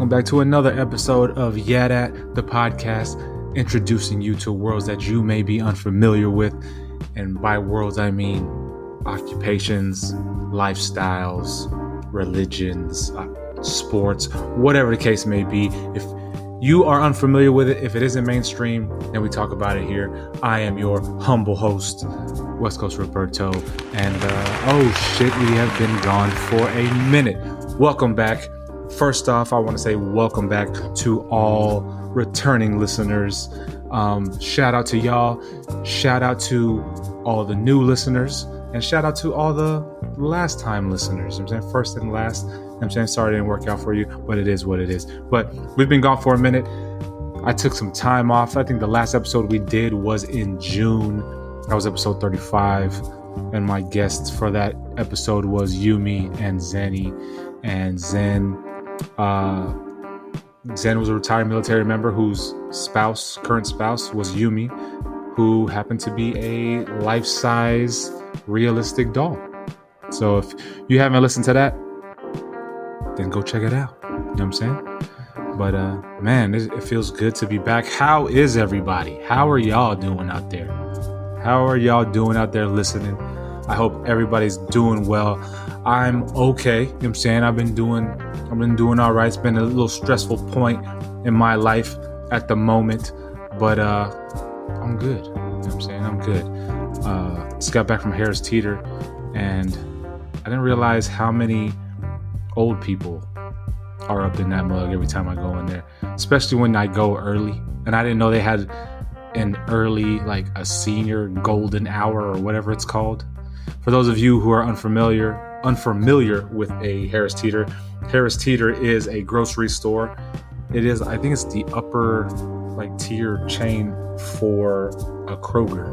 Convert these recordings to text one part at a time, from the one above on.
welcome back to another episode of YeahDat, the podcast, introducing you to worlds that you may be unfamiliar with. And by worlds, I mean occupations, lifestyles, religions, sports, whatever the case may be. If you are unfamiliar with it, if it isn't mainstream, then we talk about it here. I am your humble host, West Coast Roberto, and we have been gone for a minute. Welcome back. First off, I want to say welcome back to all returning listeners. Shout out to y'all. Shout out to all the new listeners, and shout out to all the last time listeners. I'm saying first and last. I'm saying sorry it didn't work out for you, but it is what it is. But we've been gone for a minute. I took some time off. I think the last episode we did was in June. That was episode 35. And my guests for that episode was Yumi and Zenny. And Zen was a retired military member whose current spouse was Yumi, who happened to be a life-size realistic doll. So if you haven't listened to that, then go check it out. You know what I'm saying? But man, it feels good to be back. How is everybody? How are y'all doing out there? How are y'all doing out there listening? I hope everybody's doing well. I'm okay. You know what I'm saying? I've been doing all right. It's been a little stressful point in my life at the moment, but I'm good. You know what I'm saying? I'm good. Just got back from Harris Teeter, and I didn't realize how many old people are up in that mug every time I go in there, especially when I go early. And I didn't know they had an early, like a senior golden hour or whatever it's called. For those of you who are unfamiliar with a Harris Teeter is a grocery store. It is, I think it's the upper like tier chain for a Kroger.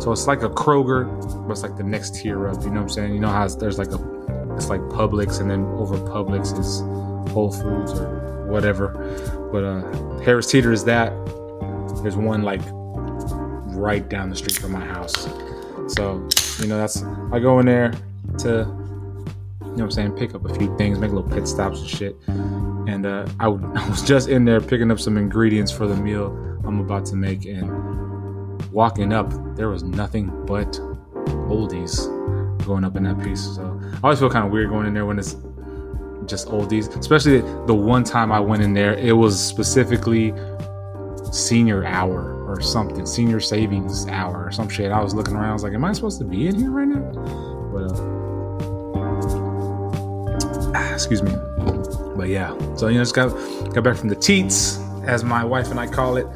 So it's like a Kroger, but it's like the next tier up. You know what I'm saying? You know how there's like it's like Publix, and then over Publix is Whole Foods or whatever. But Harris Teeter is that. There's one like right down the street from my house. So, I go in there to, pick up a few things, make little pit stops and shit. And I was just in there picking up some ingredients for the meal I'm about to make, and walking up, there was nothing but oldies going up in that piece. So I always feel kind of weird going in there when it's just oldies, especially the one time I went in there, it was specifically senior hour or something, senior savings hour or some shit. I was looking around, I was like, am I supposed to be in here right now? But excuse me. But yeah, so just got back from the teats, as my wife and I call it,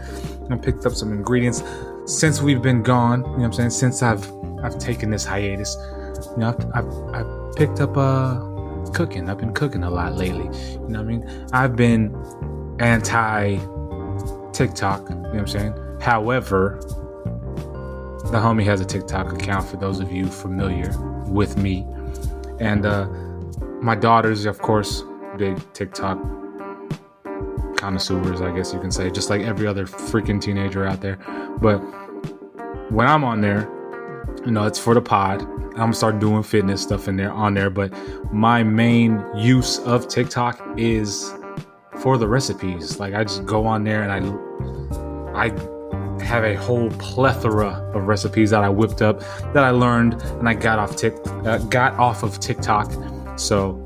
and picked up some ingredients since we've been gone. You know what I'm saying? Since I've taken this hiatus, I've picked up cooking. I've been cooking a lot lately. You know what I mean? I've been anti TikTok, you know what I'm saying? However, the homie has a TikTok account, for those of you familiar with me. And my daughters, of course, big TikTok connoisseurs, I guess you can say, just like every other freaking teenager out there. But when I'm on there, it's for the pod. I'm gonna start doing fitness stuff on there. But my main use of TikTok is for the recipes. Like, I just go on there and I have a whole plethora of recipes that I whipped up, that I learned, and I got off of TikTok. So,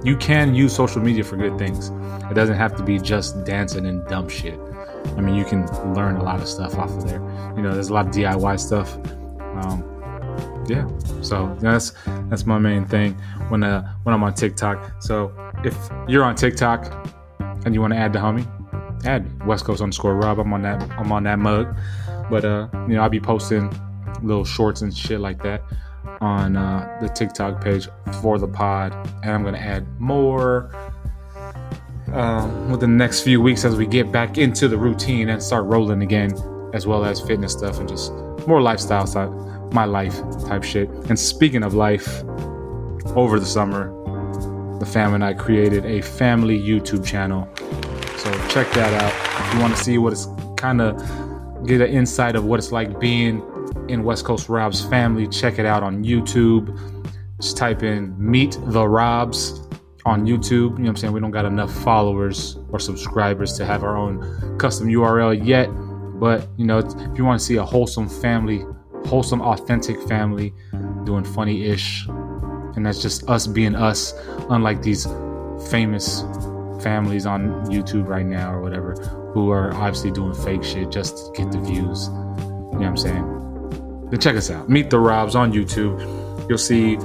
you can use social media for good things. It doesn't have to be just dancing and dumb shit. I mean, you can learn a lot of stuff off of there. There's a lot of DIY stuff. Yeah. So that's my main thing when I'm on TikTok. So if you're on TikTok and you want to add the homie, add me, West Coast _Rob. I'm on that mug. But I'll be posting little shorts and shit like that on the TikTok page for the pod, and I'm gonna add more within the next few weeks as we get back into the routine and start rolling again, as well as fitness stuff and just more lifestyle side, my life type shit. And speaking of life, over the summer, the fam and I created a family YouTube channel. So check that out if you want to see what it's kind of get an insight of what it's like being in West Coast Rob's family. Check it out on YouTube. Just type in Meet the Robs on YouTube. You know what I'm saying? We don't got enough followers or subscribers to have our own custom URL yet. But, you know, if you want to see a wholesome, authentic family doing funny-ish, and that's just us being us, unlike these famous families on YouTube right now or whatever, who are obviously doing fake shit just to get the views. You know what I'm saying? Then check us out. Meet the Robs on YouTube. You'll see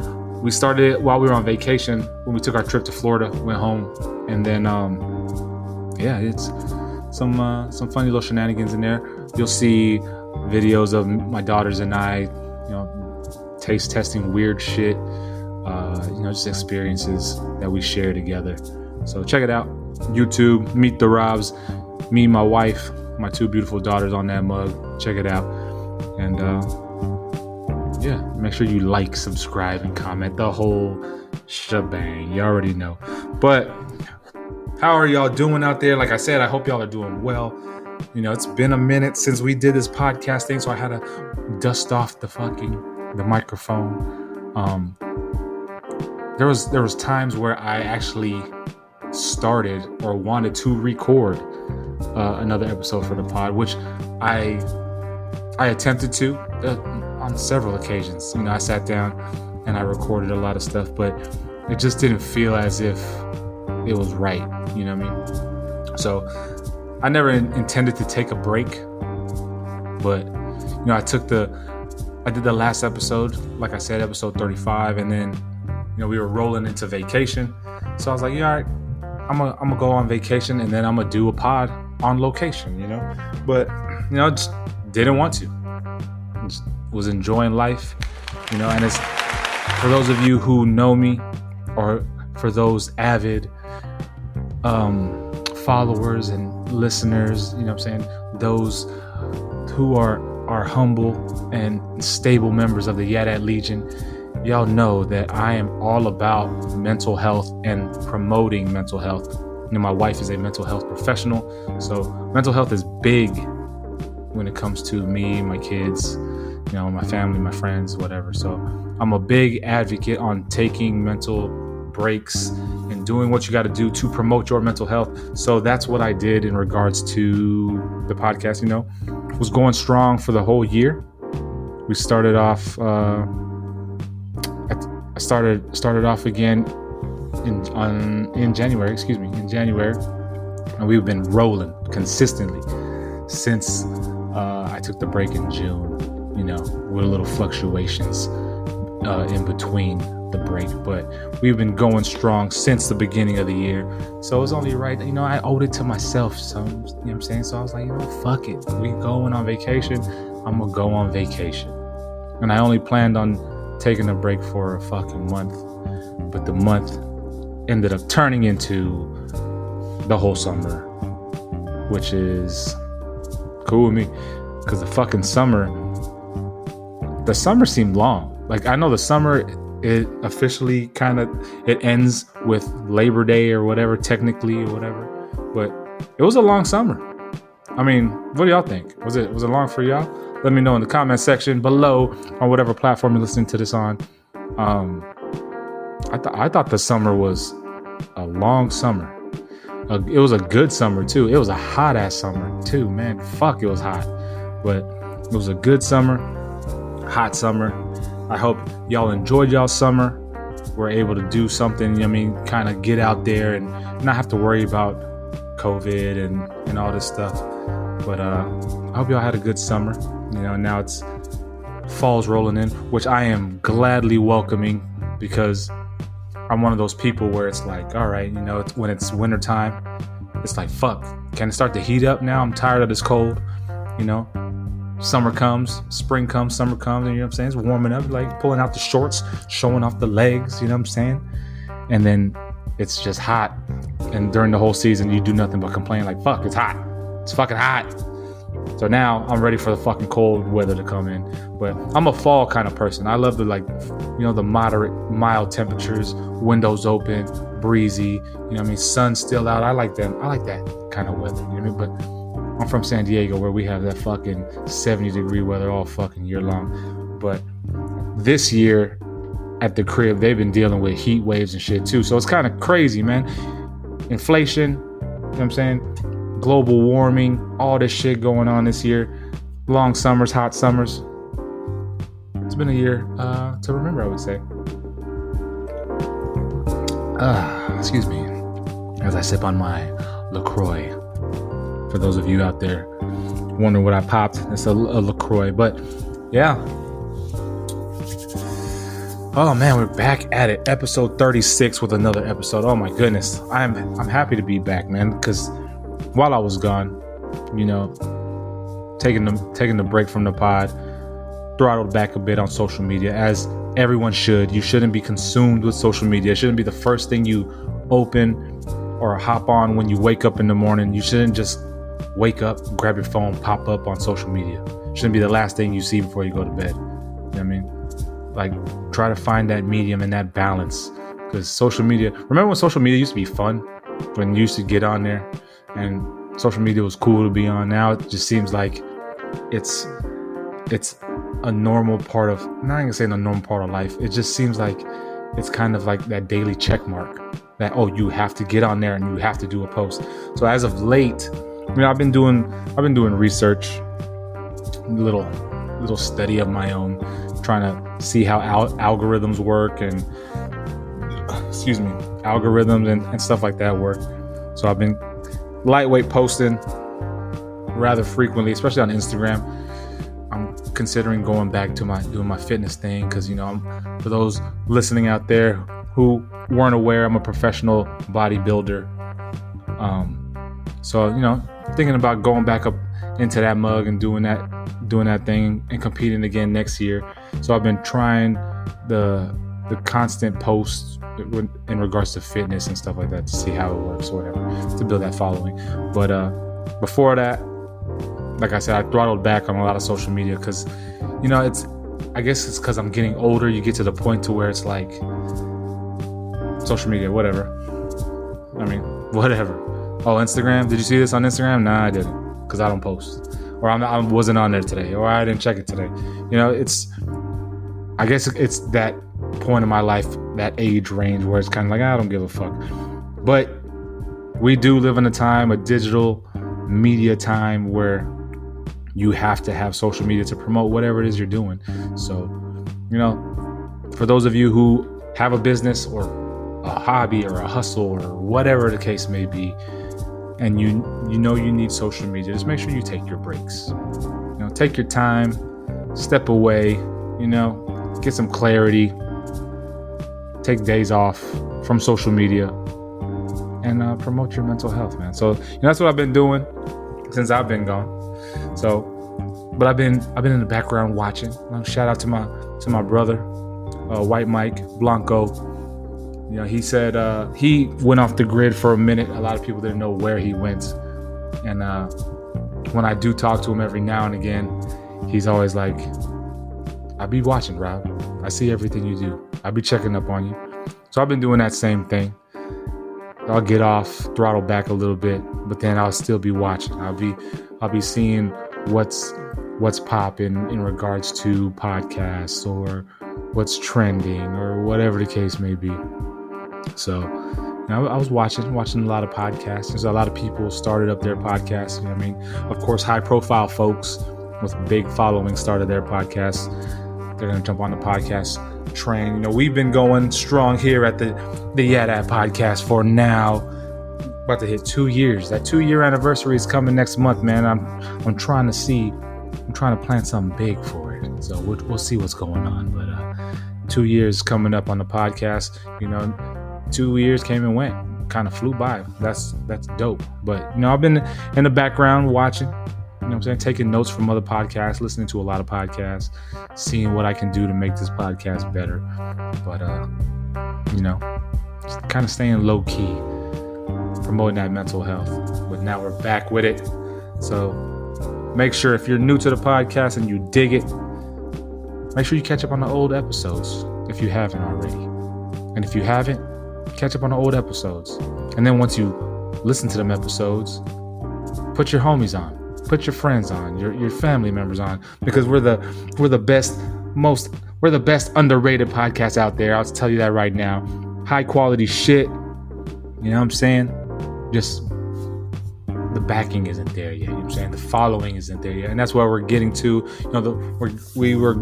we started it while we were on vacation when we took our trip to Florida, went home, and then it's some funny little shenanigans in there. You'll see videos of my daughters and I, you know, taste testing weird shit, just experiences that we share together. So check it out. YouTube, Meet the Robs. Me, my wife, my two beautiful daughters on that mug. Check it out. And make sure you like, subscribe, and comment. The whole shebang. You already know. But how are y'all doing out there? Like I said, I hope y'all are doing well. You know, it's been a minute since we did this podcast thing, so I had to dust off the microphone. There was times where I actually started or wanted to record another episode for the pod, which I attempted to on several occasions. You know, I sat down and I recorded a lot of stuff, but it just didn't feel as if it was right. You know what I mean? So I never intended to take a break, but you know, I did the last episode, like I said, episode 35, and then you know we were rolling into vacation. So I was like, yeah, all right, I'm gonna go on vacation, and then I'm gonna do a pod on location, you know. But you know, just didn't want to. Just was enjoying life, you know. And it's for those of you who know me, or for those avid followers and listeners, you know what I'm saying, those who are humble and stable members of the YeahDat Legion, y'all know that I am all about mental health and promoting mental health. You know, my wife is a mental health professional, so mental health is big when it comes to me, my kids, you know, my family, my friends, whatever. So I'm a big advocate on taking mental breaks and doing what you got to do to promote your mental health. So that's what I did in regards to the podcast. You know, was going strong for the whole year. We started off. I started off again in January. In January, and we've been rolling consistently since I took the break in June. You know, with a little fluctuations in between the break, but we've been going strong since the beginning of the year. So it was only right, you know, I owed it to myself. So, you know what I'm saying? So I was like, you know, fuck it. We going on vacation. I'm gonna go on vacation. And I only planned on taking a break for a fucking month, but the month ended up turning into the whole summer, which is cool with me, because the summer seemed long. Like, I know the summer, it officially it ends with Labor Day or whatever, technically, or whatever, but it was a long summer. I mean, what do y'all think? Was it long for y'all? Let me know in the comment section below on whatever platform you're listening to this on. I thought the summer was a long summer. It was a good summer too. It was a hot ass summer too, man. Fuck, it was hot, but it was a good summer, hot summer. I hope y'all enjoyed y'all's summer. We're able to do something, you know what I mean, kind of get out there and not have to worry about COVID and all this stuff. But I hope y'all had a good summer. You know, now it's fall's rolling in, which I am gladly welcoming, because I'm one of those people where it's like, all right, you know, when it's winter time, it's like, fuck, can it start to heat up now? I'm tired of this cold, you know. Summer comes, spring comes, summer comes, and you know what I'm saying? It's warming up, like pulling out the shorts, showing off the legs, you know what I'm saying? And then it's just hot. And during the whole season, you do nothing but complain like, fuck, it's hot. It's fucking hot. So now I'm ready for the fucking cold weather to come in. But I'm a fall kind of person. I love the, like, you know, the moderate, mild temperatures, windows open, breezy, you know what I mean? Sun still out. I like that kind of weather, you know what I mean? But I'm from San Diego, where we have that fucking 70-degree weather all fucking year long. But this year, at the crib, they've been dealing with heat waves and shit too. So it's kind of crazy, man. Inflation, you know what I'm saying? Global warming, all this shit going on this year. Long summers, hot summers. It's been a year to remember, I would say. Excuse me, as I sip on my LaCroix. For those of you out there wondering what I popped, it's a LaCroix. But yeah. Oh man, we're back at it. Episode 36 with another episode. Oh my goodness. I'm happy to be back, man, because while I was gone, you know, taking the break from the pod, throttled back a bit on social media, as everyone should. You shouldn't be consumed with social media. It shouldn't be the first thing you open or hop on when you wake up in the morning. You shouldn't just wake up, grab your phone, pop up on social media. It shouldn't be the last thing you see before you go to bed. You know what I mean? Like, try to find that medium and that balance, because social media, remember when social media used to be fun, when you used to get on there and social media was cool to be on? Now it just seems like it's a normal part of, I'm not gonna say a normal part of life. It just seems like it's kind of like that daily check mark that, oh, you have to get on there and you have to do a post. So as of late, you know, I've been doing research, little study of my own, trying to see how algorithms work and algorithms and stuff like that work. So I've been lightweight posting rather frequently, especially on Instagram. I'm considering going back to doing my fitness thing, because, you know, for those listening out there who weren't aware, I'm a professional bodybuilder. So, you know, thinking about going back up into that mug and doing that thing and competing again next year. So I've been trying the constant posts in regards to fitness and stuff like that to see how it works or whatever, to build that following. But before that, like I said, I throttled back on a lot of social media because, you know, I guess it's because I'm getting older. You get to the point to where it's like, social media, whatever. I mean, whatever. Oh, Instagram? Did you see this on Instagram? Nah, I didn't, because I don't post. Or I wasn't on there today, or I didn't check it today. You know, I guess it's that point in my life, that age range where it's kind of like, I don't give a fuck. But we do live in a digital media time, where you have to have social media to promote whatever it is you're doing. So, you know, for those of you who have a business or a hobby or a hustle or whatever the case may be, and you know you need social media, just make sure you take your breaks. You know, take your time, step away, you know, get some clarity, take days off from social media, and promote your mental health, man. So, you know, that's what I've been doing since I've been gone. So, but I've been in the background watching. Shout out to my brother, White Mike Blanco. You know, he said he went off the grid for a minute. A lot of people didn't know where he went. And when I do talk to him every now and again, he's always like, I be watching, Rob. I see everything you do. I be checking up on you. So I've been doing that same thing. I'll get off, throttle back a little bit, but then I'll still be watching. I'll be seeing what's popping in regards to podcasts or what's trending or whatever the case may be. So, you know, I was watching a lot of podcasts. There's a lot of people started up their podcasts. You know what I mean? Of course, high profile folks with big followings started their podcasts. They're going to jump on the podcast train. You know, we've been going strong here at the YeahDat podcast for now, about to hit 2 years. That 2-year anniversary is coming next month, man. I'm trying to plan something big for it. So we'll see what's going on. But 2 years coming up on the podcast. You know, 2 years came and went, kind of flew by. That's dope. But, you know, I've been in the background watching, you know what I'm saying, taking notes from other podcasts, listening to a lot of podcasts, seeing what I can do to make this podcast better. But, you know, just kind of staying low key, promoting that mental health. But now we're back with it. So make sure, if you're new to the podcast and you dig it, make sure you catch up on the old episodes if you haven't already. And if you haven't, catch up on the old episodes. And then once you listen to them episodes, put your homies on, put your friends on, your family members on, because we're the best, most We're the best underrated podcast out there. I'll tell you that right now. High quality shit. You know what I'm saying? Just the backing isn't there yet. You know what I'm saying? The following isn't there yet. And that's where we're getting to. You know, we were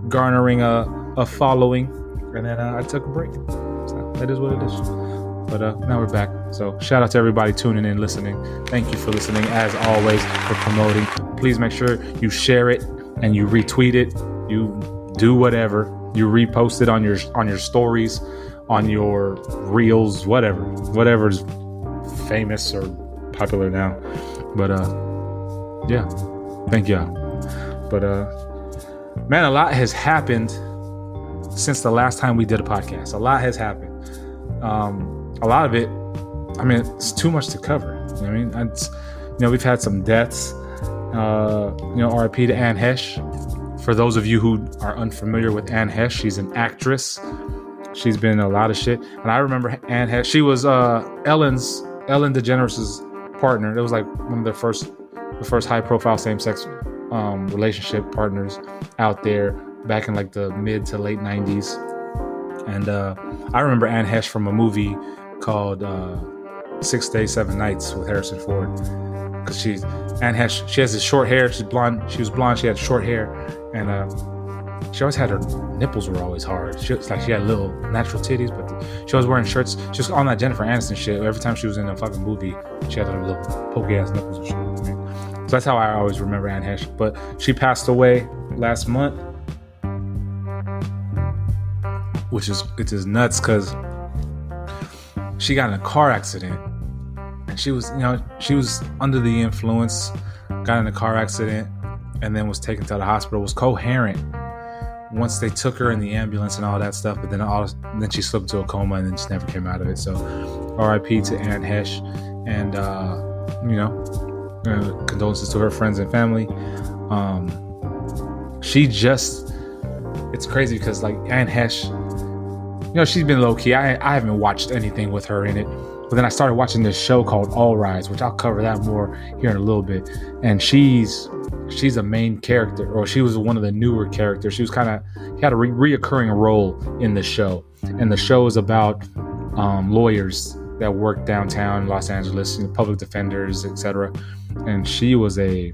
garnering a following. And then I took a break. So that is what it is. But now we're back. So shout out to everybody tuning in, listening. Thank you for listening, as always, for promoting. Please make sure you share it and you retweet it. You do whatever. You repost it on your stories, on your reels, whatever is famous or popular now. But yeah, thank y'all. But man, a lot has happened since the last time we did a podcast. A lot has happened. A lot of it, I mean, it's too much to cover. You know what I mean? We've had some deaths. RIP to Anne Hesh. For those of you who are unfamiliar with Anne Hesh, she's an actress. She's been in a lot of shit. And I remember Anne Hesh. She was Ellen DeGeneres' partner. It was like one of the first high-profile same-sex relationship partners out there back in like the mid to late 90s. And I remember Anne Hesh from a movie called 6 Days, 7 Nights with Harrison Ford. Because Anne Hesh, she has this short hair. She's blonde. She was blonde. She had short hair. And she always had her nipples were always hard. She had little natural titties, but she was wearing shirts. She was on that Jennifer Aniston shit. Every time she was in a fucking movie, she had her little pokey ass nipples and shit. I mean, so that's how I always remember Anne Hesh. But she passed away last month, which is nuts because she got in a car accident. And she was under the influence, got in a car accident, and then was taken to the hospital, was coherent once they took her in the ambulance and all that stuff, but then she slipped into a coma and then just never came out of it. So RIP to Anne Hesh, and condolences to her friends and family. It's crazy because like Anne Hesh, she's been low-key. I haven't watched anything with her in it. But then I started watching this show called All Rise, which I'll cover that more here in a little bit. And she's a main character, or she was one of the newer characters. She had a reoccurring role in the show. And the show is about lawyers that work downtown Los Angeles, public defenders, etc. And she was a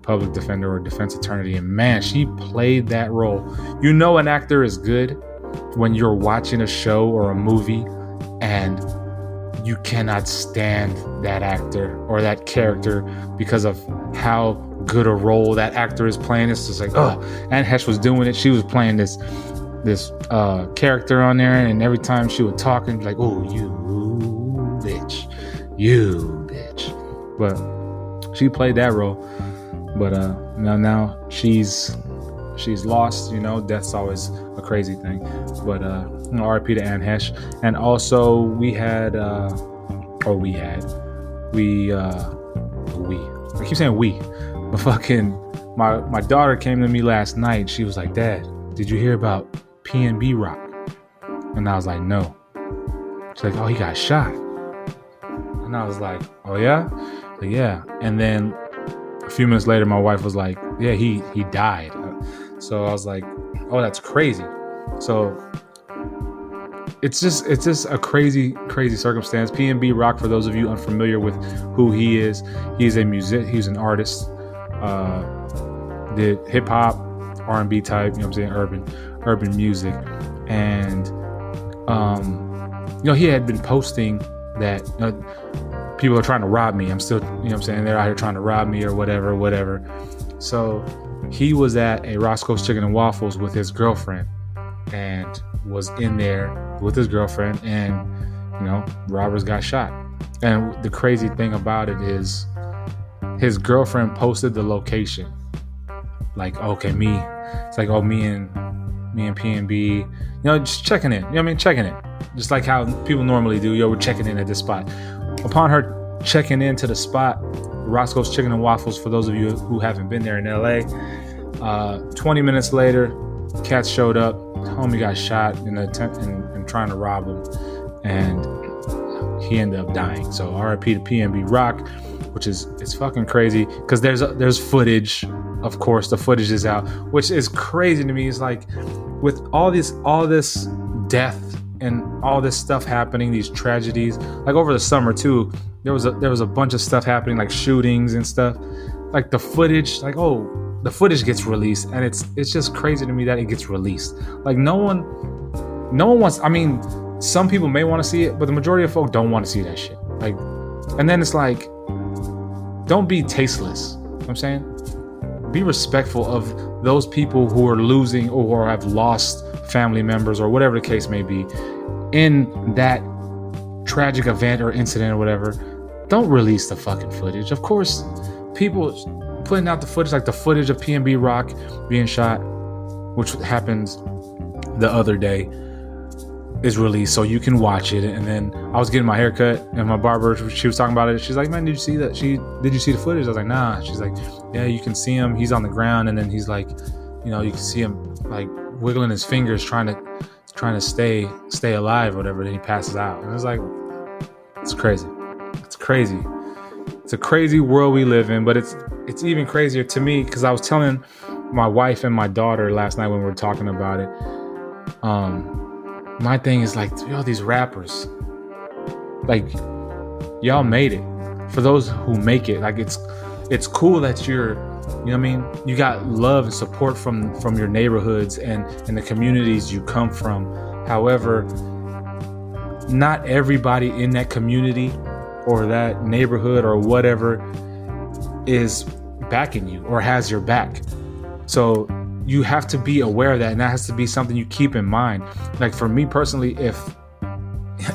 public defender or defense attorney. And man, she played that role. An actor is good when you're watching a show or a movie and you cannot stand that actor or that character because of how good a role that actor is playing. It's just like, oh, Anne Hesh was doing it. She was playing this character on there, and every time she would talk and be like, oh, you bitch. But she played that role. But now she's lost. Death's always a crazy thing. But RIP to Anne Hesh. And also we I keep saying we, but fucking my daughter came to me last night. She was like, Dad, did you hear about PnB Rock? And I was like, no. She's like, oh, he got shot. And I was like, oh yeah? Like, yeah. And then a few minutes later, my wife was like, yeah, he died. So I was like, oh, that's crazy. So it's just a crazy circumstance. PnB Rock, for those of you unfamiliar with who he is, he's a musician, he's an artist, did hip hop, R&B type, urban music. And he had been posting that people are trying to rob me. I'm still, they're out here trying to rob me or whatever. So he was at a Roscoe's Chicken and Waffles with his girlfriend and was in there with his girlfriend, and robbers got shot. And the crazy thing about it is his girlfriend posted the location, like, okay, me and PnB, just checking in, checking it, just like how people normally do. We're checking in at this spot. Upon her checking into the spot, Roscoe's Chicken and Waffles, for those of you who haven't been there in LA, 20 minutes later, cats showed up. Homie got shot in trying to rob him, and he ended up dying. So RIP to PnB Rock, which it's fucking crazy because there's footage. Of course, the footage is out, which is crazy to me. It's like with all this death and all this stuff happening, these tragedies, like over the summer too, there was a bunch of stuff happening, like shootings and stuff. Like the footage, the footage gets released, and it's just crazy to me that it gets released. Like no one wants. I mean, some people may want to see it, but the majority of folk don't want to see that shit. Like, and then it's like, don't be tasteless. You know what I'm saying, be respectful of those people who are losing or have lost family members or whatever the case may be in that tragic event or incident or whatever. Don't release the fucking footage. Of course, people putting out the footage, like the footage of PnB Rock being shot, which happens the other day, is released so you can watch it. And then I was getting my hair cut, and my barber, she was talking about it. She's like, man, did you see that? Did you see the footage? I was like, nah. She's like, yeah, you can see him. He's on the ground, and then he's like, you know, you can see him like wiggling his fingers, trying to stay alive or whatever. Then he passes out. And it's like, it's crazy. It's crazy. It's a crazy world we live in, but it's even crazier to me because I was telling my wife and my daughter last night when we were talking about it. My thing is like, yo, these rappers, like, y'all made it. For those who make it, like, it's cool that you're, you know what I mean? You got love and support from your neighborhoods and the communities you come from. However, not everybody in that community or that neighborhood or whatever is backing you or has your back. So you have to be aware of that, and that has to be something you keep in mind. Like for me personally, if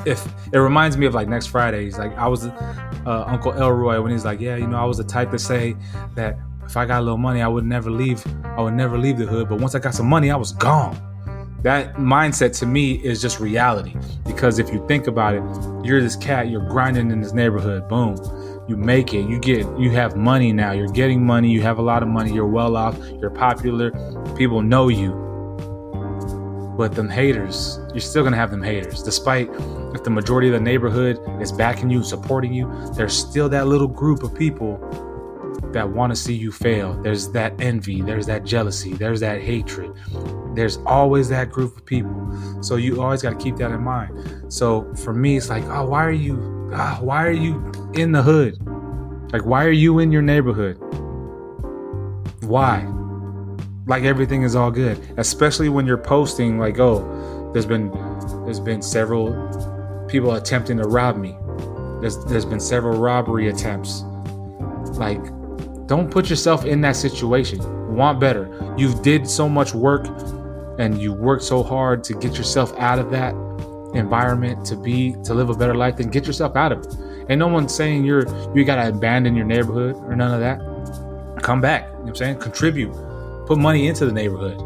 it reminds me of like next Friday, he's like, I was Uncle Elroy when he's like, yeah, you know, I was the type to say that if I got a little money, I would never leave the hood. But once I got some money, I was gone. That mindset to me is just reality, because if you think about it, you're this cat, you're grinding in this neighborhood, boom, you make it, you have money now, you're getting money, you have a lot of money, you're well off, you're popular, people know you. But them haters, you're still gonna have them haters. Despite if the majority of the neighborhood is backing you, supporting you, there's still that little group of people that want to see you fail. There's that envy, there's that jealousy, there's that hatred. There's always that group of people. So you always got to keep that in mind. So for me, it's like, oh, why are you in the hood? Like, why are you in your neighborhood? Why? Like everything is all good, especially when you're posting like, oh, there's been several people attempting to rob me. There's been several robbery attempts. Like, don't put yourself in that situation. Want better. You did so much work and you worked so hard to get yourself out of that environment to live a better life. Then get yourself out of it. Ain't no one saying you gotta abandon your neighborhood or none of that. Come back. You know what I'm saying? Contribute. Put money into the neighborhood.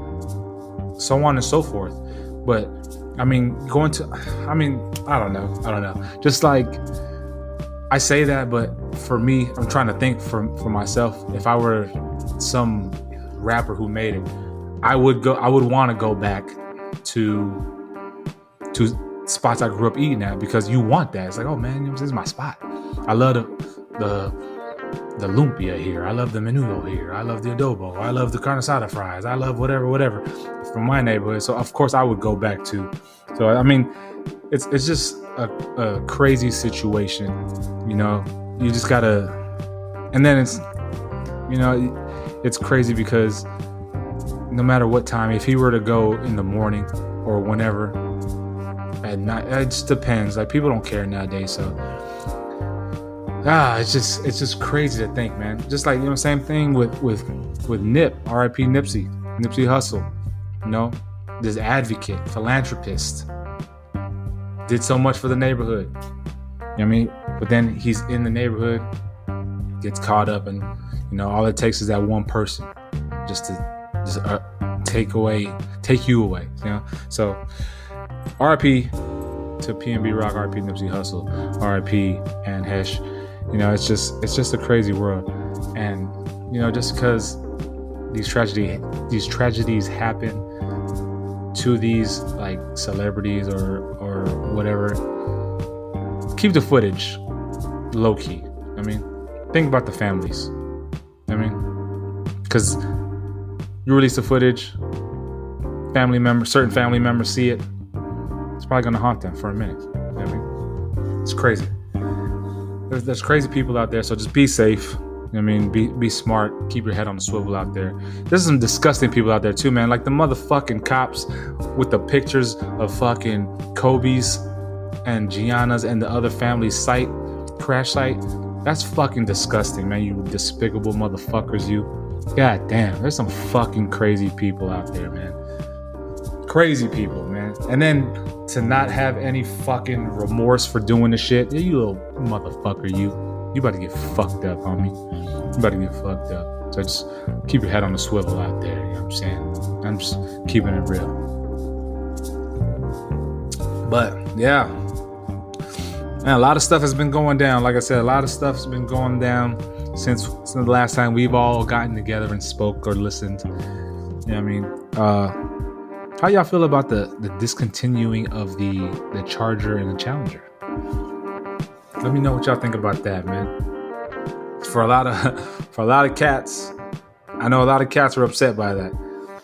So on and so forth. But I mean, I don't know. Just like, I say that, but for me, I'm trying to think for myself. If I were some rapper who made it, I would want to go back to spots I grew up eating at, because you want that. It's like, oh man, this is my spot. I love the lumpia here. I love the menudo here. I love the adobo. I love the carne asada fries. I love whatever from my neighborhood. So of course I would go back to. So I mean, it's just a crazy situation, you know. You just gotta, and then it's, you know, it's crazy because no matter what time, if he were to go in the morning or whenever at night, it just depends. Like, people don't care nowadays, so it's just crazy to think, man. Just like, you know, same thing with Nip, R.I.P. Nipsey Hussle, you know, this advocate, philanthropist, did so much for the neighborhood. You know what I mean? But then he's in the neighborhood, gets caught up, and you know, all it takes is that one person just to take you away. You know, so R.I.P. to PnB Rock, R.I.P. Nipsey Hussle, R.I.P. and Hesh. You know, it's just a crazy world, and you know, just because these tragedies happen to these like celebrities or whatever, keep the footage low key. I mean, think about the families. I mean, because you release the footage, certain family members see it, it's probably gonna haunt them for a minute. You know what I mean? It's crazy. There's crazy people out there, so just be safe. You know what I mean? Be smart. Keep your head on the swivel out there. There's some disgusting people out there too, man. Like the motherfucking cops with the pictures of fucking Kobe's and Gianna's and the other family's crash site. That's fucking disgusting, man. You despicable motherfuckers, you. God damn, there's some fucking crazy people out there, man. Crazy people, man. And then to not have any fucking remorse for doing the shit. Yeah, you little motherfucker, you about to get fucked up, homie. You about to get fucked up. So just keep your head on the swivel out there, you know what I'm saying? I'm just keeping it real. But yeah, man, a lot of stuff has been going down. Like I said, a lot of stuff's been going down since the last time we've all gotten together and spoke or listened. You know what I mean? How y'all feel about the discontinuing of the Charger and the Challenger? Let me know what y'all think about that, man. For a lot of cats, I know a lot of cats are upset by that.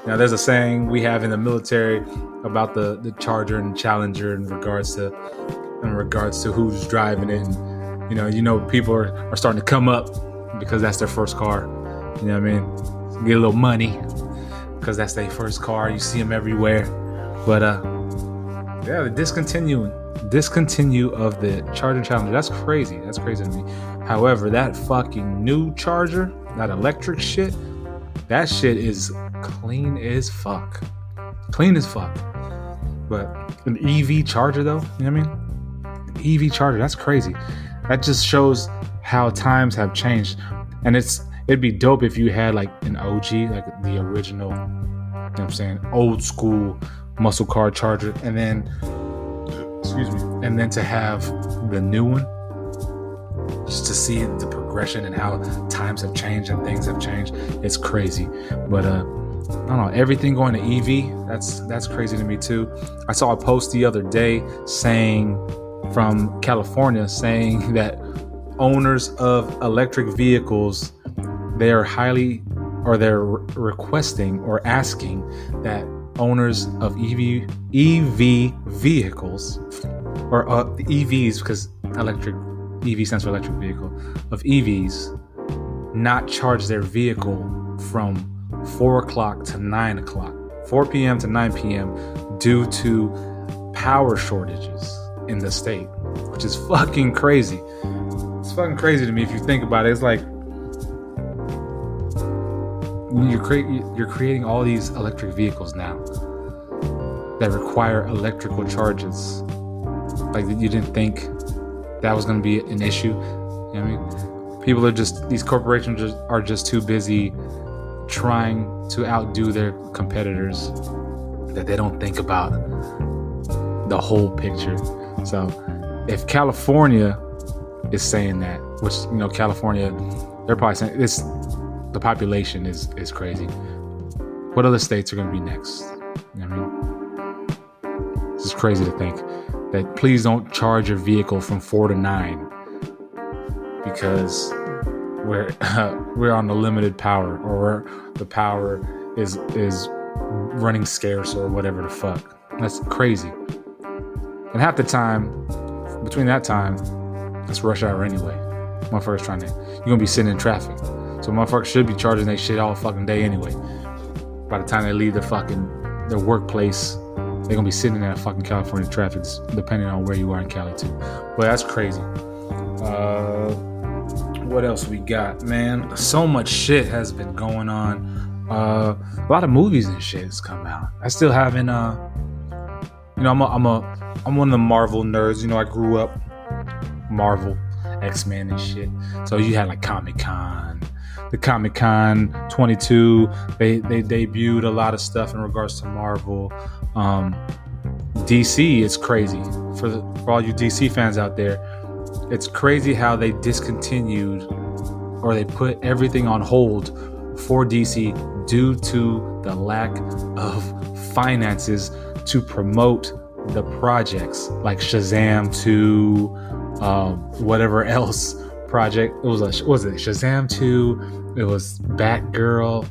Now, there's a saying we have in the military about the Charger and Challenger in regards to who's driving it. And, you know, people are starting to come up because that's their first car. You know what I mean? Get a little money because that's their first car. You see them everywhere. But yeah, the discontinue of the Charger Challenger. That's crazy. That's crazy to me. However, that fucking new Charger, that electric shit, that shit is clean as fuck. Clean as fuck. But an EV Charger though, you know what I mean? An EV Charger, that's crazy. That just shows how times have changed. And it'd be dope if you had like an OG, like the original, you know what I'm saying, old school muscle car Charger, and then to have the new one, just to see the progression and how times have changed and things have changed. It's crazy. But I don't know, everything going to EV, that's crazy to me too. I saw a post the other day from California saying that owners of electric vehicles, they're requesting or asking that owners of EV vehicles, or EVs, because EV stands for electric vehicle, of EVs, not charge their vehicle from 4 o'clock to 9 o'clock, 4 p.m. to 9 p.m. due to power shortages in the state, which is fucking crazy. It's fucking crazy to me if you think about it. It's like you're creating all these electric vehicles now that require electrical charges. Like, you didn't think that was going to be an issue. You know what I mean? These corporations are just too busy trying to outdo their competitors that they don't think about the whole picture. So if California is saying that, which, California, they're probably saying the population is crazy. What other states are going to be next? You know what I mean? This is crazy to think that please don't charge your vehicle from 4 to 9 because we're on the limited power, or the power is running scarce, or whatever the fuck. That's crazy. And half the time, between that time, it's rush hour anyway. Motherfuckers you're gonna be sitting in traffic. So motherfuckers should be charging their shit all fucking day anyway. By the time they leave their workplace, they're gonna be sitting in that fucking California traffic, depending on where you are in Cali too. But that's crazy. What else we got, man? So much shit has been going on. A lot of movies and shit has come out. I still haven't. I'm one of the Marvel nerds. I grew up Marvel, X-Men and shit. So you had like Comic-Con. The Comic-Con 22, they debuted a lot of stuff in regards to Marvel. DC, it's crazy. For all you DC fans out there, it's crazy how they discontinued, or they put everything on hold for DC due to the lack of finances to promote the projects like Shazam 2, whatever else project. Was it Shazam 2? It was Batgirl.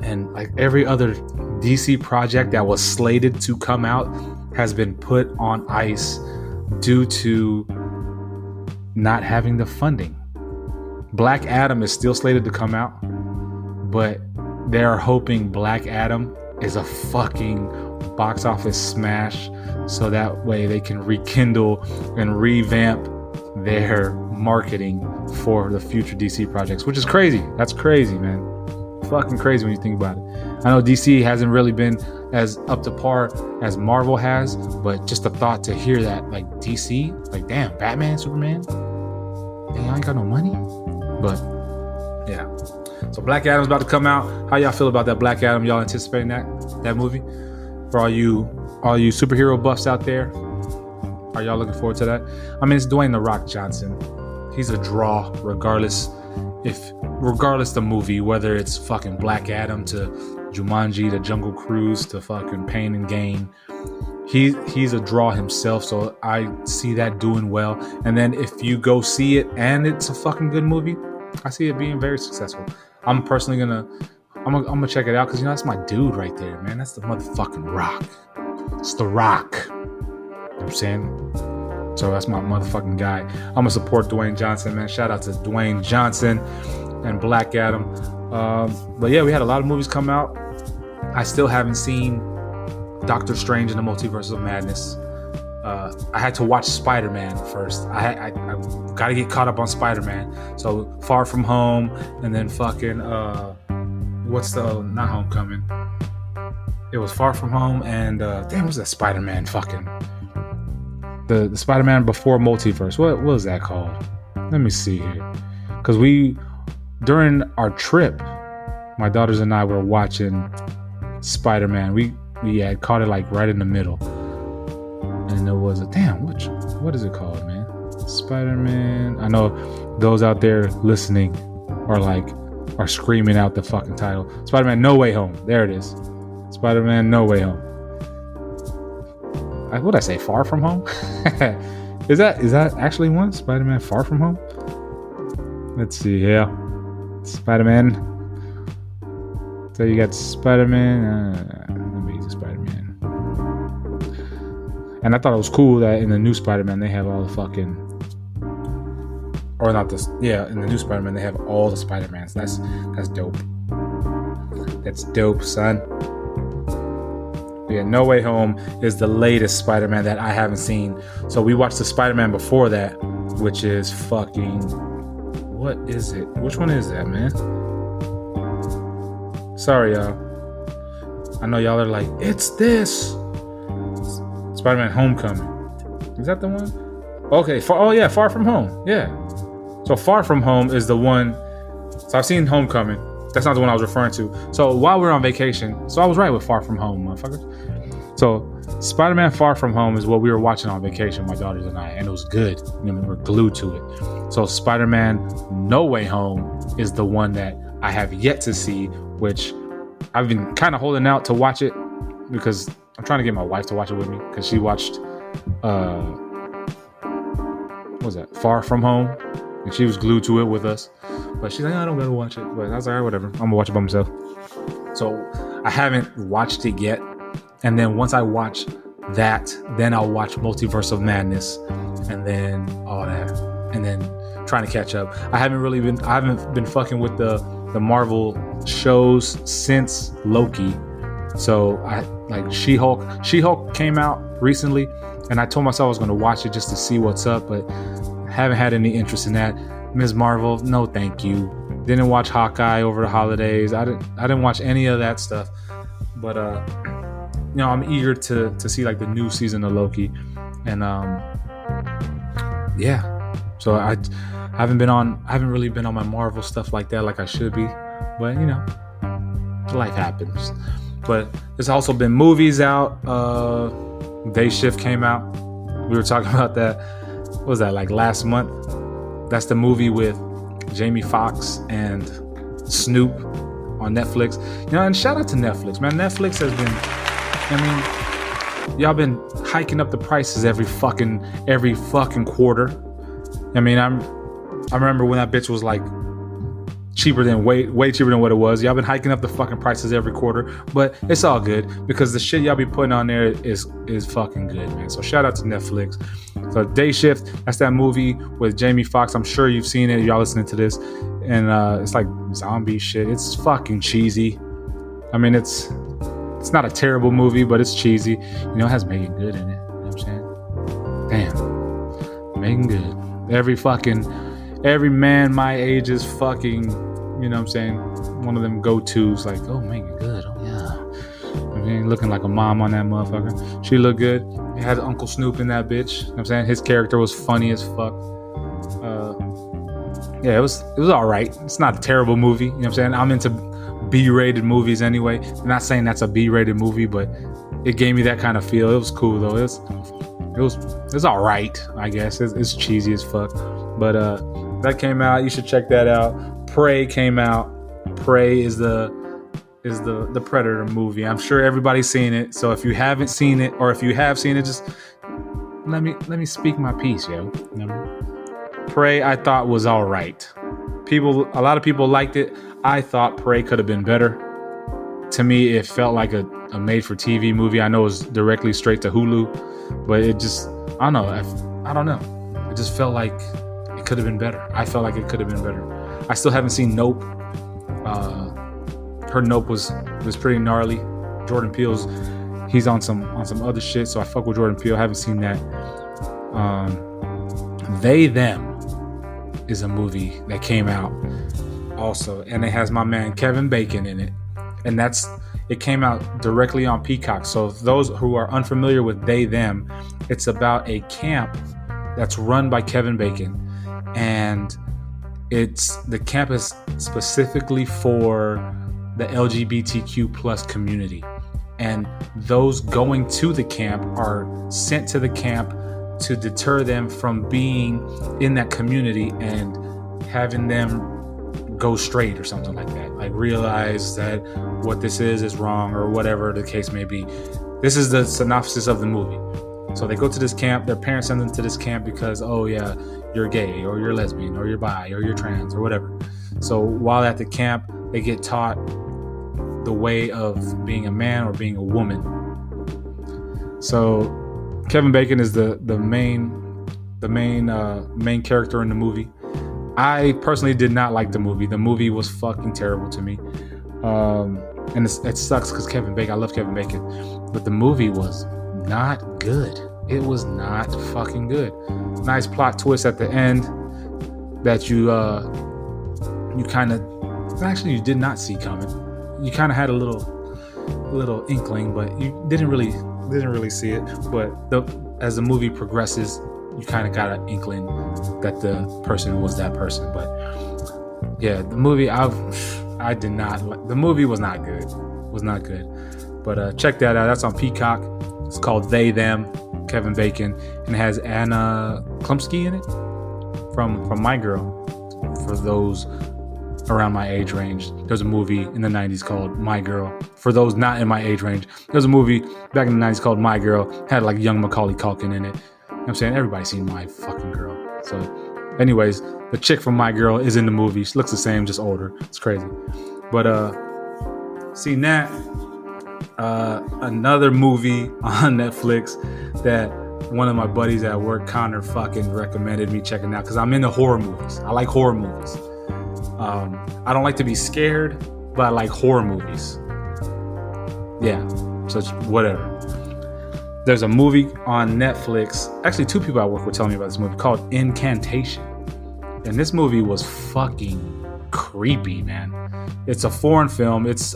And like every other DC project that was slated to come out has been put on ice due to not having the funding. Black Adam is still slated to come out, but they are hoping Black Adam is a fucking box office smash, so that way they can rekindle and revamp their marketing for the future DC projects, which is crazy. That's crazy, man. Fucking crazy when you think about it. I know DC hasn't really been as up to par as Marvel has, but just the thought to hear that, like DC, like damn, Batman, Superman, dang, y'all ain't got no money. But yeah, so Black Adam's about to come out. How y'all feel about that Black Adam? Y'all anticipating that movie? For all you superhero buffs out there, are y'all looking forward to that? I mean, it's Dwayne "The Rock" Johnson. He's a draw, regardless the movie, whether it's fucking Black Adam to Jumanji to Jungle Cruise to fucking Pain and Gain. He's a draw himself, so I see that doing well. And then if you go see it and it's a fucking good movie, I see it being very successful. I'm personally gonna check it out because that's my dude right there, man. That's the motherfucking Rock. It's The Rock. You know what I'm saying? So that's my motherfucking guy. I'm gonna support Dwayne Johnson, man. Shout out to Dwayne Johnson and Black Adam. But yeah, we had a lot of movies come out. I still haven't seen Doctor Strange in the Multiverse of Madness. I had to watch Spider-Man first. I got to get caught up on Spider-Man. So Far From Home, and then fucking not Homecoming. It was Far From Home and what's that Spider-Man fucking the Spider-Man before Multiverse. What was that called? Let me see here. Because during our trip, my daughters and I were watching Spider-Man. We had caught it like right in the middle. And there was what is it called, man? Spider-Man. I know those out there listening are screaming out the fucking title. Spider-Man No Way Home. There it is. Spider-Man No Way Home. What'd I say? Far From Home? Is that actually one? Spider-Man Far From Home? Let's see here. Spider-Man. So you got Spider-Man. Let me use Spider-Man. And I thought it was cool that in the new Spider-Man they have all the fucking, or not this, yeah, in the new Spider-Man they have all the Spider-Mans. That's dope. That's dope, son. Yeah, No Way Home is the latest Spider-Man that I haven't seen. So we watched the Spider-Man before that, which is fucking, what is it? Which one is that, man? Sorry, y'all. I know y'all are like, it's this. Spider-Man Homecoming. Is that the one? Okay. Far From Home. Yeah. So Far From Home is the one. So I've seen Homecoming. That's not the one I was referring to. So while we were on vacation, so I was right with Far From Home, motherfuckers. So Spider-Man Far From Home is what we were watching on vacation, my daughters and I, and it was good. I mean, we were glued to it. So Spider-Man No Way Home is the one that I have yet to see, which I've been kind of holding out to watch it because I'm trying to get my wife to watch it with me because she watched what was that? Far From Home, and she was glued to it with us. But she's like, I don't gotta watch it. But I was like, all right, whatever. I'm gonna watch it by myself. So I haven't watched it yet. And then once I watch that, then I'll watch Multiverse of Madness, and then all that, and then trying to catch up. I haven't been fucking with the Marvel shows since Loki. So I like She-Hulk. She-Hulk came out recently, and I told myself I was going to watch it just to see what's up, but I haven't had any interest in that. Ms. Marvel, no thank you. Didn't watch Hawkeye over the holidays. I didn't watch any of that stuff. But I'm eager to see like the new season of Loki, and yeah. So I haven't really been on my Marvel stuff like that, like I should be. But life happens. But there's also been movies out. Day Shift came out. We were talking about that. What was that, like last month? That's the movie with Jamie Foxx and Snoop on Netflix. And shout out to Netflix, man. Netflix has been, y'all been hiking up the prices every fucking quarter. I remember when that bitch was like way cheaper than what it was. Y'all been hiking up the fucking prices every quarter, but it's all good because the shit y'all be putting on there is fucking good, man. So shout out to Netflix. So Day Shift, that's that movie with Jamie Foxx. I'm sure you've seen it. Y'all listening to this, and it's like zombie shit. It's fucking cheesy. I mean, it's not a terrible movie, but it's cheesy. You know, it has Megan Good in it. You know what I'm saying? Damn, Megan Good. Every man my age is fucking, you know what I'm saying, one of them go-tos, like, oh, Megan Good, oh yeah. I mean, looking like a mom on that motherfucker. She looked good. It had Uncle Snoop in that bitch. You know what I'm saying? His character was funny as fuck. Yeah, it was all right. It's not a terrible movie. You know what I'm saying? I'm into B-rated movies anyway. I'm not saying that's a B-rated movie, but it gave me that kind of feel. It was cool though. It was all right, I guess. It's cheesy as fuck. But that came out. You should check that out. Prey came out. Prey is the Predator movie. I'm sure everybody's seen it. So if you haven't seen it, or if you have seen it, just let me speak my piece, yo. You know? Prey, I thought was all right. A lot of people liked it. I thought Prey could have been better. To me, it felt like a made-for-TV movie. I know it was directly straight to Hulu, but it just, I don't know. It just felt like it could have been better. I felt like it could have been better. I still haven't seen Nope. Her Nope was pretty gnarly. Jordan Peele's, he's on some other shit, so I fuck with Jordan Peele. I haven't seen that. They Them is a movie that came out also, and it has my man Kevin Bacon in it, and it came out directly on Peacock. So those who are unfamiliar with They Them, it's about a camp that's run by Kevin Bacon, and the camp is specifically for the LGBTQ plus community, and those going to the camp are sent to the camp to deter them from being in that community and having them go straight or something like that. Like realize that what this is wrong or whatever the case may be. This is the synopsis of the movie. So they go to this camp. Their parents send them to this camp because, oh yeah, you're gay or you're lesbian or you're bi or you're trans or whatever. So while at the camp, they get taught the way of being a man or being a woman. So Kevin Bacon is the main character in the movie. I personally did not like the movie. The movie was fucking terrible to me. And it sucks because Kevin Bacon, I love Kevin Bacon, but the movie was not good. It was not fucking good. Nice plot twist at the end that you kind of, actually you did not see coming. You kind of had a little inkling, but you didn't really see it. But as the movie progresses, you kind of got an inkling that the person was that person. But yeah, the movie I did not like. The movie was not good. But check that out. That's on Peacock. It's called They Them. Kevin Bacon, and it has Anna Klumsky in it from My Girl. For those around my age range, there's a movie in the 90s called My Girl. For those not in my age range, there's a movie back in the 90s called My Girl. Had like young Macaulay Culkin in it. You know what I'm saying? Everybody's seen My Fucking Girl. So anyways, the chick from My Girl is in the movie. She looks the same, just older. It's crazy. But seen that. Another movie on Netflix that one of my buddies at work, Connor, fucking recommended me checking out because I'm into horror movies. I like horror movies. I don't like to be scared, but I like horror movies. Yeah, so it's whatever. There's a movie on Netflix. Actually, two people at work were telling me about this movie called Incantation. And this movie was fucking creepy, man. It's a foreign film. It's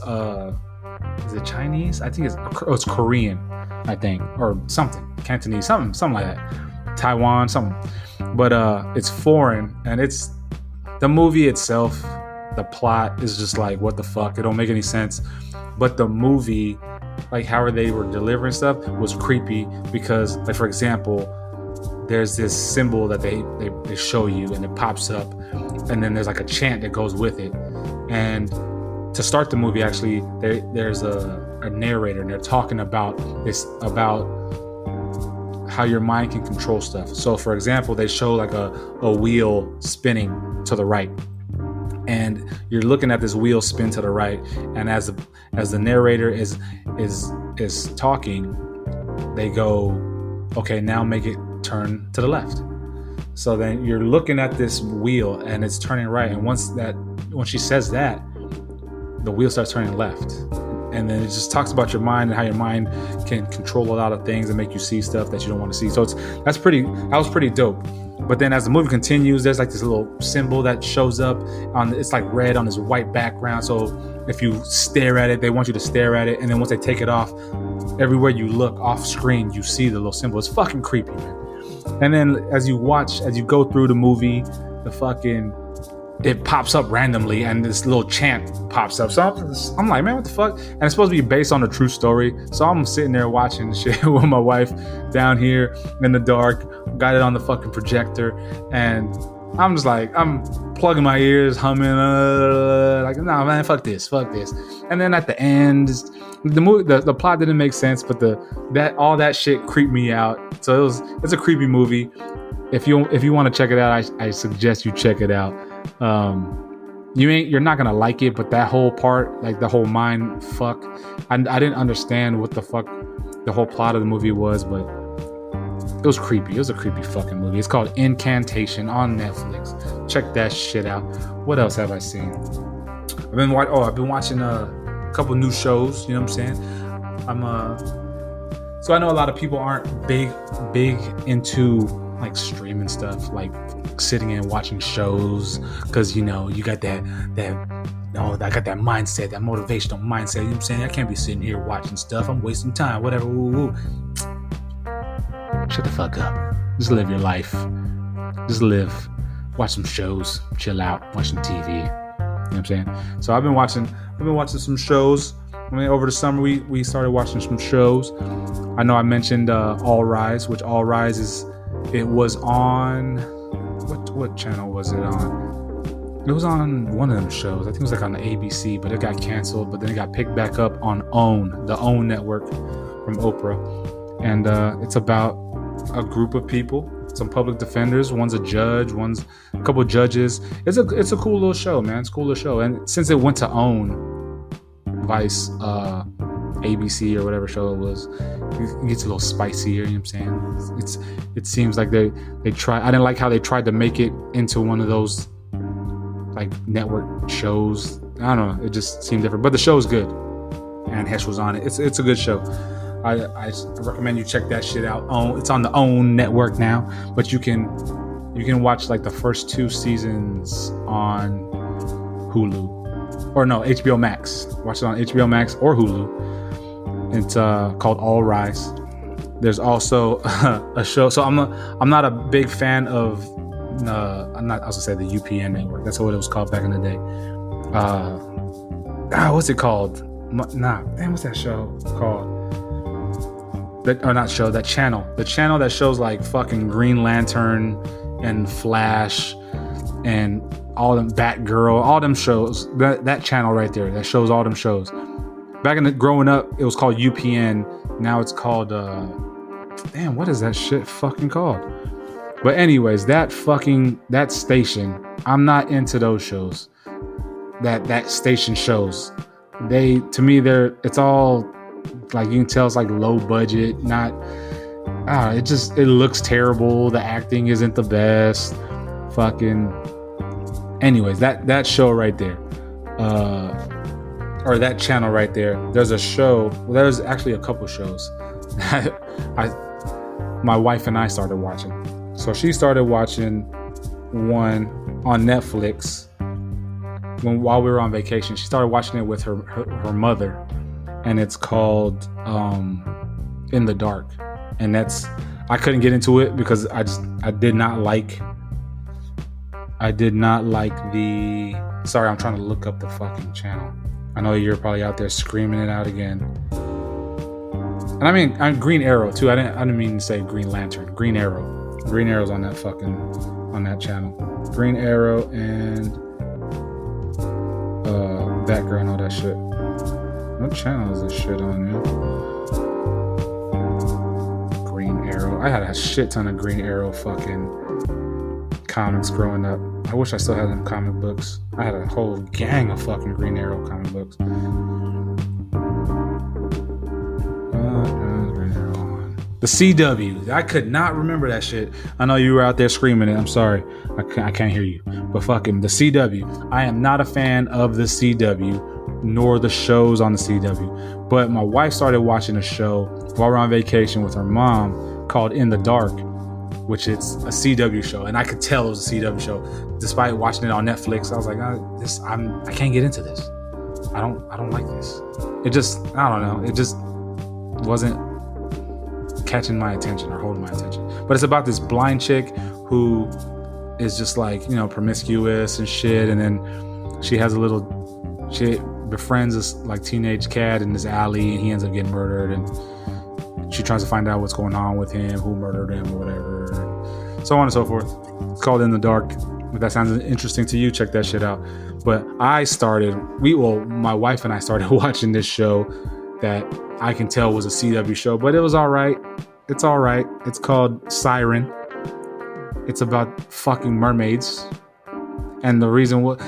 is it Chinese? I think it's Korean, I think, or something. Cantonese, something like that. Taiwan, something. But it's foreign, and it's the movie itself, the plot is just like, what the fuck? It don't make any sense. But the movie, like how they were delivering stuff was creepy because, like, for example, there's this symbol that they show you and it pops up, and then there's like a chant that goes with it. And to start the movie, actually, there's a narrator, and they're talking about how your mind can control stuff. So, for example, they show like a wheel spinning to the right, and you're looking at this wheel spin to the right, and as the narrator is talking, they go, okay, now make it turn to the left. So then you're looking at this wheel and it's turning right, and once she says that, the wheel starts turning left. And then it just talks about your mind and how your mind can control a lot of things and make you see stuff that you don't want to see. So that was pretty dope. But then as the movie continues, there's like this little symbol that shows up it's like red on this white background. So if you stare at it, they want you to stare at it. And then once they take it off, everywhere you look off screen, you see the little symbol. It's fucking creepy, man. And then as you go through the movie, it pops up randomly and this little chant pops up. So I'm like, man, what the fuck? And it's supposed to be based on a true story. So I'm sitting there watching shit with my wife down here in the dark, got it on the fucking projector. And I'm just like, I'm plugging my ears, humming, like, nah, man, fuck this. And then at the end, the movie, the plot didn't make sense, but all that shit creeped me out. So it's a creepy movie. If you want to check it out, I suggest you check it out. You're not gonna like it, but that whole part, like the whole mind fuck, I didn't understand what the fuck the whole plot of the movie was, but it was creepy. It was a creepy fucking movie. It's called Incantation on Netflix. Check that shit out. What else have I seen? I've been watching a couple new shows. You know what I'm saying? So I know a lot of people aren't big into like streaming stuff, like sitting and watching shows, because you got that I got that mindset, that motivational mindset. You know what I'm saying? I can't be sitting here watching stuff. I'm wasting time. Whatever. Ooh. Shut the fuck up. Just live your life. Just live. Watch some shows. Chill out. Watch some TV. You know what I'm saying? So I've been watching some shows. I mean, over the summer we started watching some shows. I know I mentioned All Rise, which All Rise it was on, what channel was it on? It was on one of them shows. I think it was like on the ABC, but it got canceled. But then it got picked back up on the OWN network from Oprah. And it's about a group of people, some public defenders. One's a judge, one's a couple of judges. It's a cool little show, man. It's a cool little show. And since it went to OWN, Vice, ABC or whatever show it was, it gets a little spicier. You know what I'm saying? It seems like they try. I didn't like how they tried to make it into one of those like network shows. I don't know. It just seemed different, but the show is good. And Hesh was on it. It's a good show. I recommend you check that shit out. It's on the OWN network now, but you can watch like the first 2 seasons on Hulu, or no, HBO Max. Watch it on HBO Max or Hulu. It's called All Rise. There's also a show. So I'm not a big fan of. I was gonna say the UPN network. That's what it was called back in the day. What's it called? What's that show called? That channel. The channel that shows like fucking Green Lantern and Flash and all them, Batgirl, all them shows. That channel right there that shows all them shows. Back in growing up, it was called UPN. Now it's called what is that shit fucking called? But anyways, that station, I'm not into those shows. That station shows. It's all like, you can tell it's like low budget, not it looks terrible. The acting isn't the best. Anyways, that show right there. Or that channel right there, there's a show. Well, there's actually a couple shows my wife and I started watching. So she started watching one on Netflix while we were on vacation. She started watching it with her mother, and it's called In the Dark. And I couldn't get into it because I did not like the. Sorry, I'm trying to look up the fucking channel. I know you're probably out there screaming it out again. And I mean, I'm Green Arrow too. I didn't mean to say Green Lantern. Green Arrow. Green Arrow's on that channel. Green Arrow and Batgirl and all that shit. What channel is this shit on, man? Green Arrow. I had a shit ton of Green Arrow fucking comics growing up. wish I still had them comic books. I had a whole gang of fucking Green Arrow comic books. The CW. I could not remember that shit. I know you were out there screaming it. I'm sorry. I can't hear you. But fucking the CW. I am not a fan of the CW, nor the shows on the CW. But my wife started watching a show while we're on vacation with her mom called In the Dark, which is a CW show. And I could tell it was a CW show. Despite watching it on Netflix, I was like, I can't get into this. I don't like this. It just, I don't know. It just wasn't catching my attention or holding my attention. But it's about this blind chick who is just like, promiscuous and shit. And then she befriends this like teenage cat in this alley, and he ends up getting murdered. And she tries to find out what's going on with him, who murdered him or whatever, and so on and so forth. It's called In the Dark. If that sounds interesting to you, check that shit out. But my wife and I started watching this show that I can tell was a CW show, but it was all right. It's all right. It's called Siren. It's about fucking mermaids. And the reason what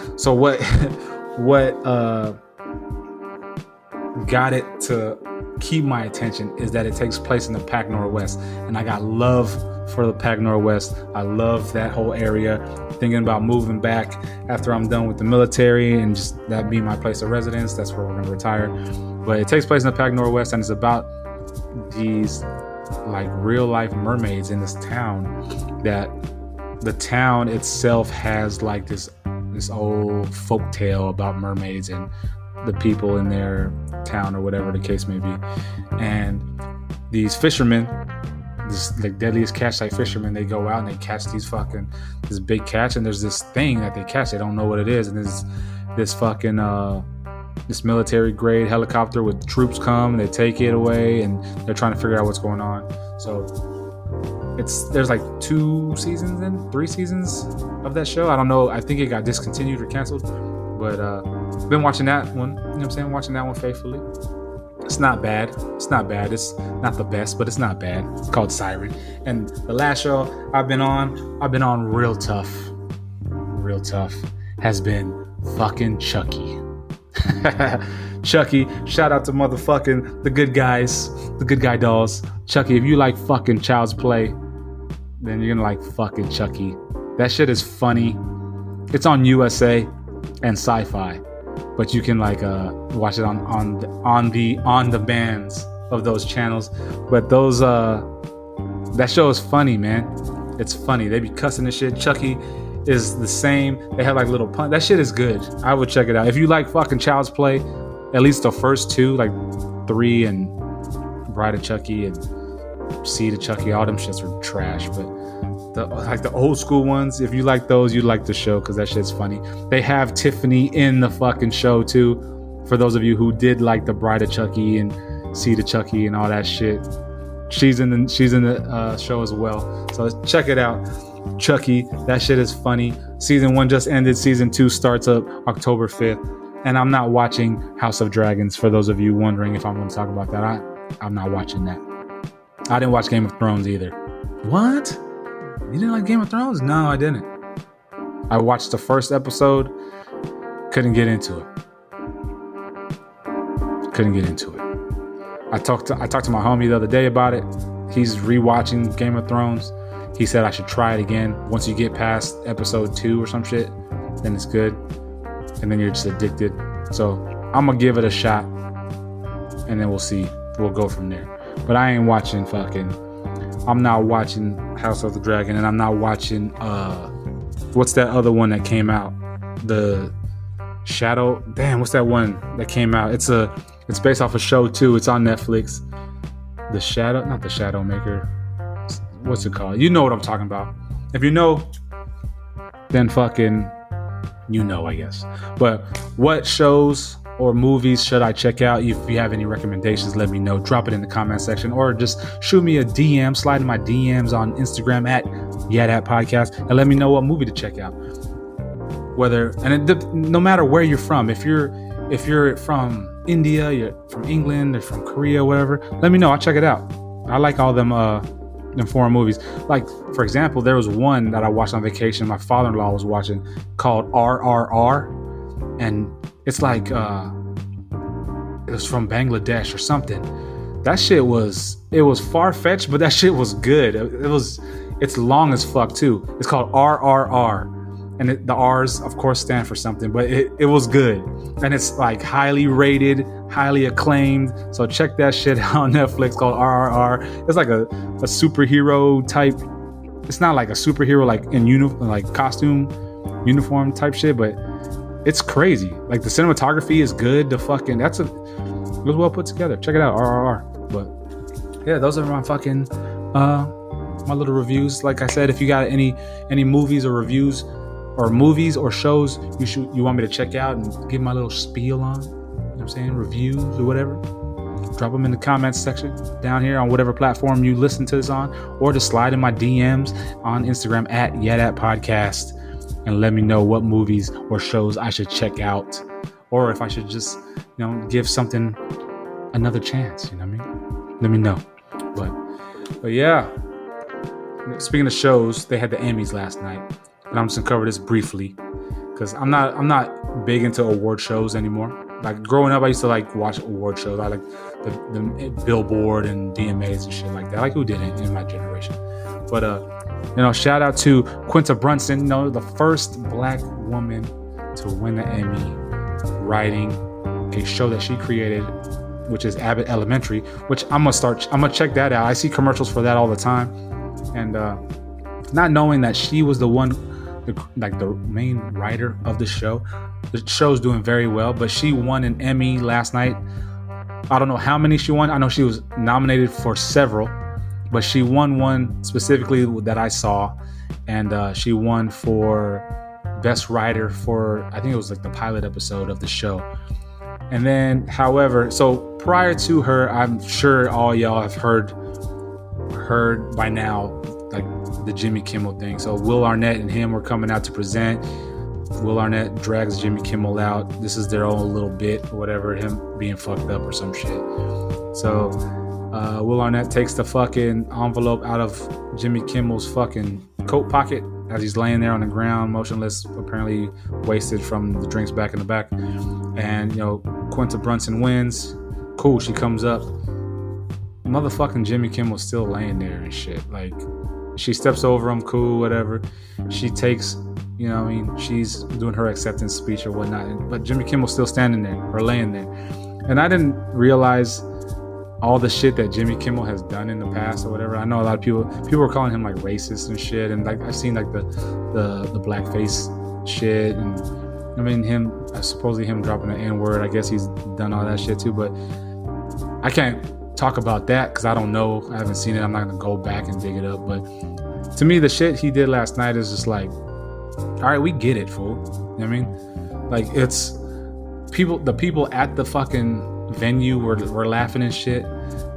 got it to keep my attention is that it takes place in the Pac Northwest. And I got love for the Pac Northwest. I love that whole area. Thinking about moving back after I'm done with the military and just that be my place of residence. That's where we're going to retire. But it takes place in the Pac Northwest, and it's about these like real life mermaids in this town. That the town itself has like this old folk tale about mermaids and the people in their town or whatever the case may be. And these fishermen, this like deadliest catch type fishermen, they go out and they catch this big catch, and there's this thing that they catch. They don't know what it is, and there's this fucking this military grade helicopter with troops come and they take it away, and they're trying to figure out what's going on. So there's like 3 seasons of that show. I don't know. I think it got discontinued or canceled, but been watching that one. You know what I'm saying? Watching that one faithfully. It's not bad. It's not the best, but it's not bad. It's called Siren. And the last show I've been on real tough, has been fucking Chucky. Chucky, shout out to motherfucking the good guys, the good guy dolls. Chucky, if you like fucking Child's Play, then you're gonna like fucking Chucky. That shit is funny. It's on USA and Sci-Fi, but you can like watch it on the bands of those channels. But those that show is funny, man. It's funny. They be cussing and shit. Chucky is the same. They have like little pun. That shit is good. I would check it out. If you like fucking Child's Play, at least the first 2, like 3 and Bride of Chucky and Seed of Chucky, all them shits are trash. But the old school ones, if you like those, you'd like the show because that shit's funny. They have Tiffany in the fucking show too. For those of you who did like the Bride of Chucky and Seed of Chucky and all that shit, she's in the show as well. So check it out. Chucky, that shit is funny. Season 1 just ended. Season 2 starts up October 5th. And I'm not watching House of Dragons, for those of you wondering if I'm going to talk about that. I'm not watching that. I didn't watch Game of Thrones either. What? You didn't like Game of Thrones? No, I didn't. I watched the first episode. Couldn't get into it. I talked to my homie the other day about it. He's rewatching Game of Thrones. He said I should try it again. Once you get past episode 2 or some shit, then it's good. And then you're just addicted. So I'm going to give it a shot. And then we'll see. We'll go from there. But I ain't watching I'm not watching House of the Dragon. And I'm not watching, what's that other one that came out? The Shadow. Damn, what's that one that came out? It's based off a show too. It's on Netflix. The Shadow, not the Shadow Maker. What's it called? You know what I'm talking about. If you know, then fucking you know, I guess. But what shows or movies should I check out? If you have any recommendations, let me know. Drop it in the comment section or just shoot me a DM. Slide in my DMs on Instagram at YeahDat Podcast and let me know what movie to check out. No matter where you're from, if you're from India, you're from England, or from Korea, whatever, let me know. I'll check it out. I like all them than foreign movies. Like, for example, there was one that I watched on vacation. My father-in-law was watching called RRR, and it's like it was from Bangladesh or something. That shit was far-fetched, but that shit was good. It's long as fuck too. It's called RRR. And the R's, of course, stand for something, but it was good. And it's like highly rated, highly acclaimed. So check that shit out on Netflix, called RRR. It's like a superhero type. It's not like a superhero like in costume, uniform type shit, but it's crazy. Like the cinematography is good. It was well put together. Check it out, RRR. But yeah, those are my fucking my little reviews. Like I said, if you got any movies or reviews or movies or shows you want me to check out and give my little spiel on, you know what I'm saying, reviews or whatever, drop them in the comments section down here on whatever platform you listen to this on, or just slide in my DMs on Instagram at YeahDat Podcast and let me know what movies or shows I should check out, or if I should just, give something another chance, you know what I mean? Let me know. But yeah, speaking of shows, they had the Emmys last night. And I'm just gonna cover this briefly because I'm not big into award shows anymore. Like growing up, I used to like watch award shows. I like the Billboard and DMAs and shit like that. Like who didn't in my generation? But shout out to Quinta Brunson, the first black woman to win the Emmy, writing a show that she created, which is Abbott Elementary. Which I'm gonna check that out. I see commercials for that all the time, and not knowing that she was the one, like the main writer of the show. The show's doing very well, but she won an Emmy last night. I don't know how many she won. I know she was nominated for several, but she won one specifically that I saw, and she won for Best Writer for, I think it was like the pilot episode of the show. And then, however, so prior to her, I'm sure all y'all have heard by now, like the Jimmy Kimmel thing. So Will Arnett and him were coming out to present. Will Arnett drags Jimmy Kimmel out. This is their own little bit or whatever, him being fucked up or some shit. So Will Arnett takes the fucking envelope out of Jimmy Kimmel's fucking coat pocket as he's laying there on the ground, motionless, apparently wasted from the drinks back in the back. And, Quinta Brunson wins. Cool, she comes up. Motherfucking Jimmy Kimmel's still laying there and shit. Like, she steps over him, cool, whatever. She takes, she's doing her acceptance speech or whatnot. But Jimmy Kimmel's still standing there or laying there. And I didn't realize all the shit that Jimmy Kimmel has done in the past or whatever. I know a lot of people were calling him like racist and shit. And like, I've seen like the blackface shit. And I mean, supposedly him dropping the N-word. I guess he's done all that shit too. But I can't talk about that because I don't know. I haven't seen it. I'm not gonna go back and dig it up. But to me, the shit he did last night is just like, all right, we get it, fool. You know what I mean? Like, it's the people at the fucking venue were laughing and shit.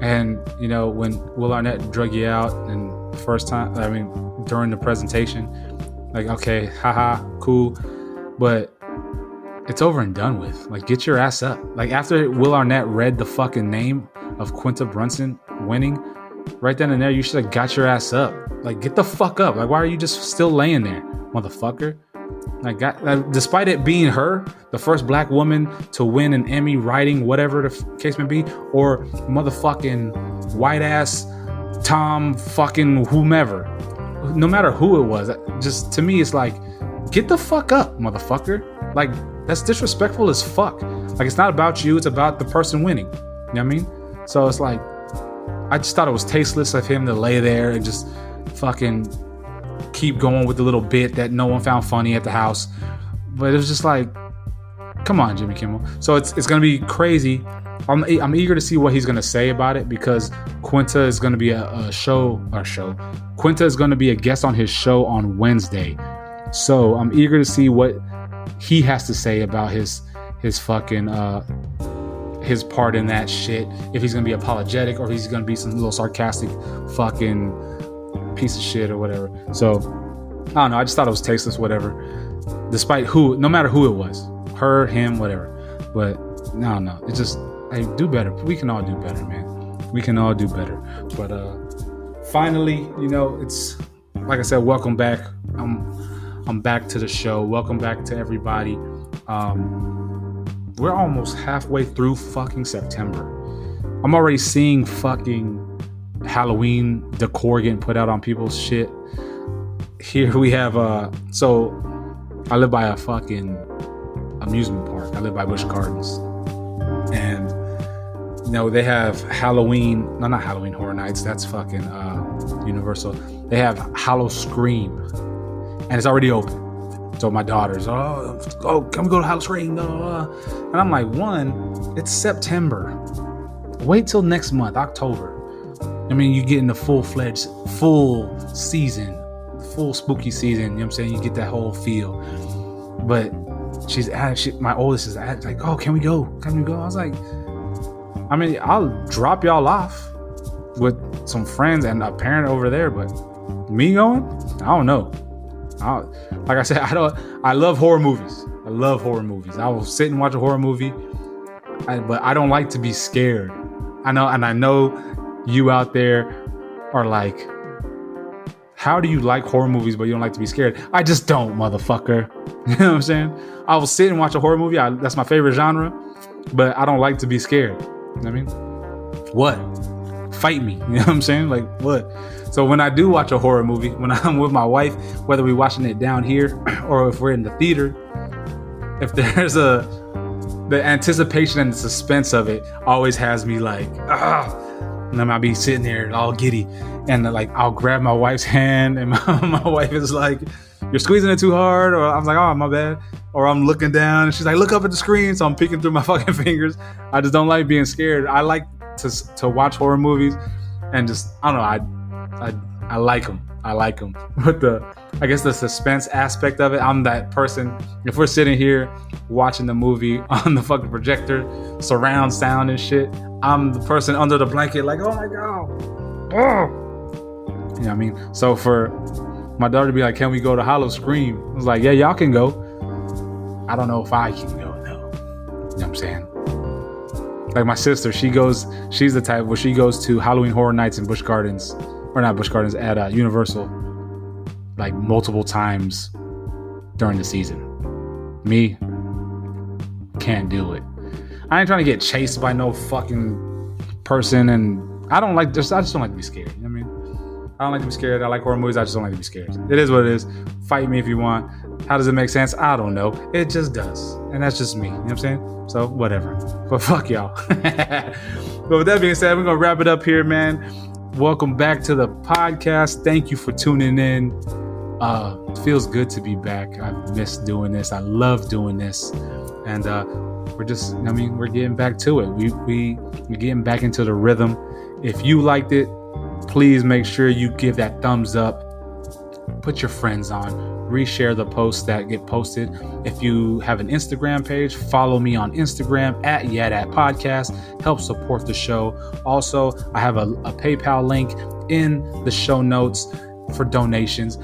And when Will Arnett drug you out and the first time, during the presentation, like, okay, haha, cool, but it's over and done with. Like, get your ass up. Like, after Will Arnett read the fucking name of Quinta Brunson winning, right then and there, you should have got your ass up. Like, get the fuck up. Like, why are you just still laying there, motherfucker? Like, despite it being her, the first black woman to win an Emmy writing, whatever the case may be, or motherfucking white ass Tom fucking whomever, no matter who it was, just to me, it's like, get the fuck up, motherfucker. Like, that's disrespectful as fuck. Like, it's not about you, it's about the person winning. You know what I mean? So it's like, I just thought it was tasteless of him to lay there and just fucking keep going with the little bit that no one found funny at the house. But it was just like, come on, Jimmy Kimmel. So it's gonna be crazy. I'm eager to see what he's gonna say about it, because Quinta is gonna be Quinta is gonna be a guest on his show on Wednesday. So I'm eager to see what he has to say about his fucking his part in that shit. If he's gonna be apologetic or if he's gonna be some little sarcastic fucking piece of shit or whatever. So I don't know. I just thought it was tasteless, whatever. Despite no matter who it was, her, him, whatever. But no. It's just, hey, do better. We can all do better, man. We can all do better. But finally, it's like I said, welcome back. I'm back to the show. Welcome back to everybody. We're almost halfway through fucking September. I'm already seeing fucking Halloween decor getting put out on people's shit. Here we have so I live by a fucking amusement park. I live by Busch Gardens, and they have Halloween. No, not Halloween Horror Nights. That's fucking Universal. They have Hallow Scream, and it's already open. So my daughter's, can we go to Hallow Scream? And I'm like, it's September. Wait till next month, October. I mean, you get in the full season, full spooky season. You know what I'm saying? You get that whole feel. But my oldest is like, can we go? Can we go? I was like, I mean, I'll drop y'all off with some friends and a parent over there, but me going? I don't know. Like I said, I love horror movies. I will sit and watch a horror movie, but I don't like to be scared. I know you out there are like, how do you like horror movies but you don't like to be scared? I just don't, motherfucker. You know what I'm saying? I will sit and watch a horror movie. That's my favorite genre, but I don't like to be scared. You know what I mean? What? Fight me. You know what I'm saying? Like, what? So when I do watch a horror movie, when I'm with my wife, whether we're watching it down here or if we're in the theater, if there's the anticipation and the suspense of it always has me like, and then I'll be sitting there all giddy, and like I'll grab my wife's hand, and my wife is like, "You're squeezing it too hard," or I'm like, "Oh, my bad," or I'm looking down, and she's like, "Look up at the screen," so I'm peeking through my fucking fingers. I just don't like being scared. I like to watch horror movies, and just I don't know. I like them. But I guess the suspense aspect of it, I'm that person. If we're sitting here watching the movie on the fucking projector, surround sound and shit, I'm the person under the blanket like, oh my God. Oh. You know what I mean? So for my daughter to be like, can we go to Hallow Scream? I was like, yeah, y'all can go. I don't know if I can go, though. You know what I'm saying? Like my sister, she's the type where she goes to Halloween Horror Nights in Busch Gardens. Or not Busch Gardens, at Universal, like multiple times during the season. Me, can't do it. I ain't trying to get chased by no fucking person, and I just don't like to be scared. You know what I mean? I don't like to be scared. I like horror movies. I just don't like to be scared. It is what it is. Fight me if you want. How does it make sense? I don't know. It just does. And that's just me. You know what I'm saying? So whatever. But fuck y'all. But with that being said, we're going to wrap it up here, man. Welcome back to the podcast. Thank you for tuning in. It feels good to be back. I've missed doing this. I love doing this. And we're getting back to it. We're getting back into the rhythm. If you liked it, please make sure you give that thumbs up. Put your friends on. Reshare the posts that get posted. If you have an Instagram page, follow me on Instagram at YeahDat Podcast. Help support the show. Also, I have a PayPal link in the show notes for donations.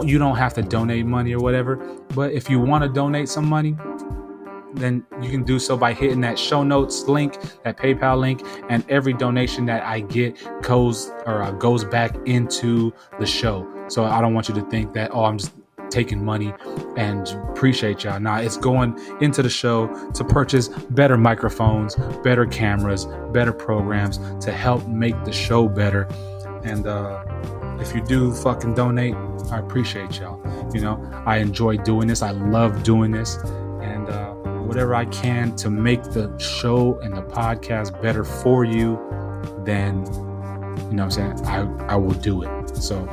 You don't have to donate money or whatever, but if you want to donate some money, then you can do so by hitting that show notes link, that PayPal link, and every donation that I get goes back into the show. So I don't want you to think that, I'm just taking money and appreciate y'all. Nah, it's going into the show to purchase better microphones, better cameras, better programs to help make the show better. And if you do fucking donate, I appreciate y'all. I enjoy doing this. I love doing this. And whatever I can to make the show and the podcast better for you, then, you know what I'm saying, I will do it. So,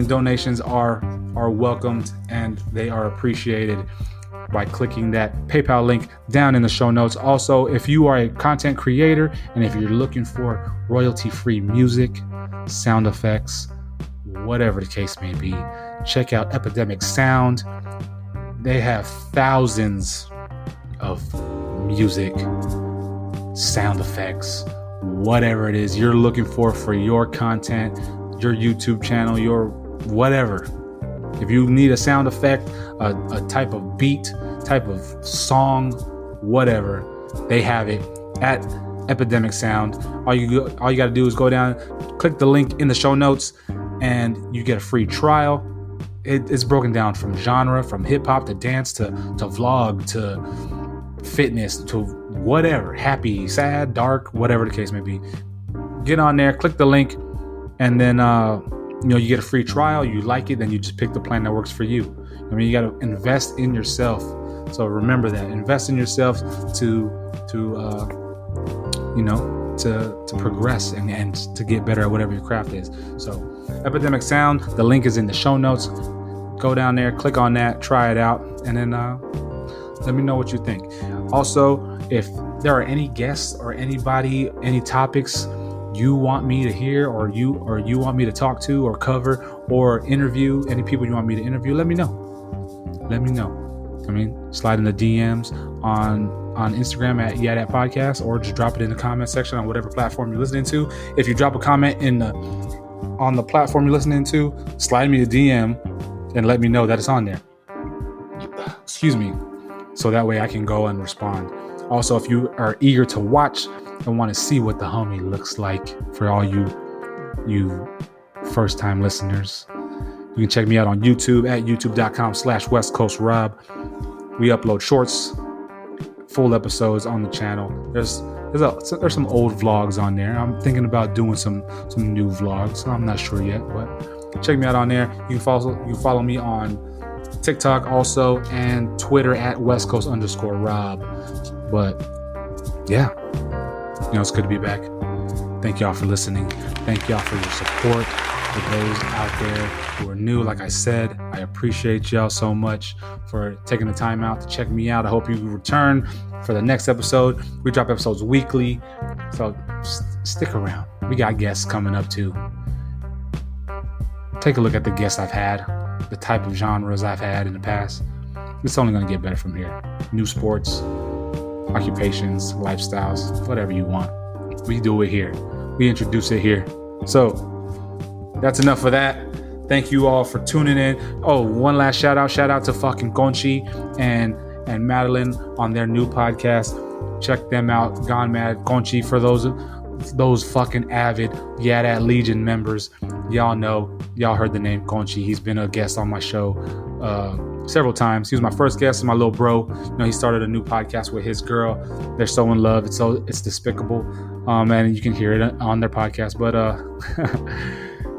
donations are welcomed and they are appreciated by clicking that PayPal link down in the show notes. Also, if you are a content creator and if you're looking for royalty-free music, sound effects, whatever the case may be, check out Epidemic Sound. They have thousands of music, sound effects, whatever it is you're looking for your content, your YouTube channel, your whatever. If you need a sound effect, a type of beat, type of song, whatever, they have it at Epidemic Sound. All you got to do is go down, click the link in the show notes, and you get a free trial. It's broken down from genre, from hip hop to dance to vlog to fitness to whatever, happy, sad, dark, whatever the case may be. Get on there, click the link, and then you get a free trial. You like it, then you just pick the plan that works for you. I mean, you got to invest in yourself. So remember that, invest in yourself to progress and to get better at whatever your craft is. So Epidemic Sound, the link is in the show notes. Go down there, click on that, try it out, and then let me know what you think. Also, if there are any guests or anybody, any topics you want me to hear, or you want me to talk to or cover or interview, any people you want me to interview, let me know. I mean, slide in the DMs on Instagram at YeahDat Podcast, or just drop it in the comment section on whatever platform you're listening to. If you drop a comment on the platform you're listening to, slide me a DM and let me know that it's on there. Excuse me. So that way I can go and respond. Also, if you are eager to watch and want to see what the homie looks like, for all you first time listeners, you can check me out on YouTube at youtube.com/WestCoastRob. We upload shorts, full episodes on the channel. There's some old vlogs on there. I'm thinking about doing some new vlogs. I'm not sure yet, but check me out on there. You can follow me on TikTok also, and Twitter at WestCoast_Rob. But yeah, it's good to be back. Thank y'all for listening. Thank y'all for your support. For those out there who are new, like I said, I appreciate y'all so much for taking the time out to check me out. I hope you return for the next episode. We drop episodes weekly, so stick around. We got guests coming up too. Take a look at the guests I've had, the type of genres I've had in the past. It's only going to get better from here. New sports, occupations, lifestyles, whatever you want. We do it here. We introduce it here. So that's enough for that. Thank you all for tuning in. Oh, one last shout out to fucking Conchi and Madeline on their new podcast. Check them out. Gone Mad Conchi, for those fucking avid YeahDat Legion members. Y'all heard the name Conchi. He's been a guest on my show several times. He was my first guest, my little bro. He started a new podcast with his girl. They're so in love. It's despicable. And you can hear it on their podcast. But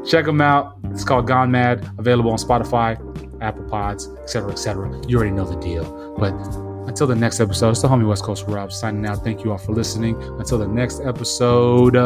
check them out. It's called Gone Mad. Available on Spotify, Apple Pods, etc., etc. You already know the deal. But until the next episode, it's the homie West Coast Rob signing out. Thank you all for listening. Until the next episode.